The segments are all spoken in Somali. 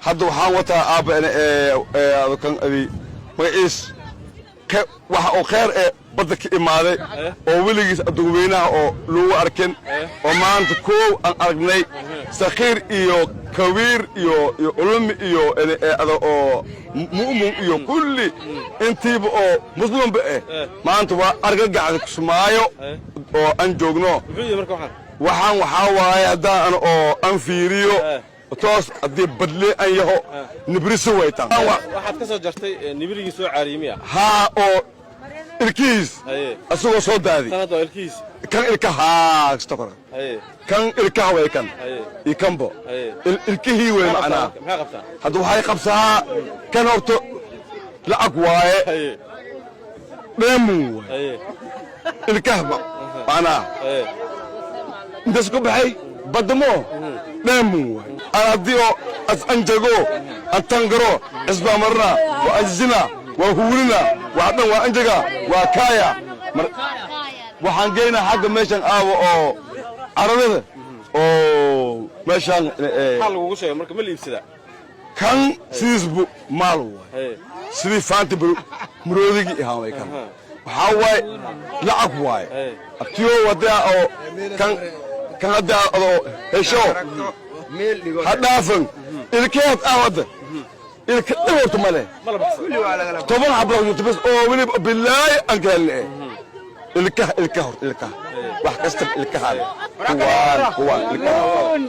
hadda waxaan wataa aabba kan abi magaciis waxa uu khayr ee badda ka imaaday oo weligiis adduunweynaha oo lagu arkin oo maanta koow aan aragnay sakhiir iyo kawiir iyo ulumi iyo oo mu'min iyo kulli intiiba oo muslimba maanta waa argagaxda Kismaayo oo aan joogno waxaan waxaa waaye haddaan oo aan fiiriyo toos haddii badle aan yaho nibriso waytaan waxaad ka soo jartay nibrigii soo caarimiya haa oo ilkiis asagoo soo daadi sanadoo ilkiis kan ilkaha stokor kan ilkaha way kan ikambo ilkihii way macnaa maxaa qabtaa hadda waxay qabsaa kan horto lacag waaye dheemu ilkaha macnaa intaas ku baxay badmo dheemu haddii oo anjago antangaro isbaa marna waa ajzina waa huurina waa dhan waa anjaga waa kaaya waxaan geynaa xagga meeshan aawo oo carabada oo meeshan maxaa lagugu sheegay marka ma la iibsadaa kan sidiisbu maal waay sidii faanta maroodigii ahaa way kan waxaa waaye lacag waaye abtiyo wadaa oo kan hadda adoo hesho hadhaafan ilkeed aawada ilka dhawrta male toban xabad bas oo weli billaay aan galne ilka wax kasta ilkaha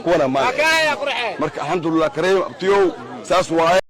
kuwan ma marka alxamdulillah kareem abtiyo saas waaye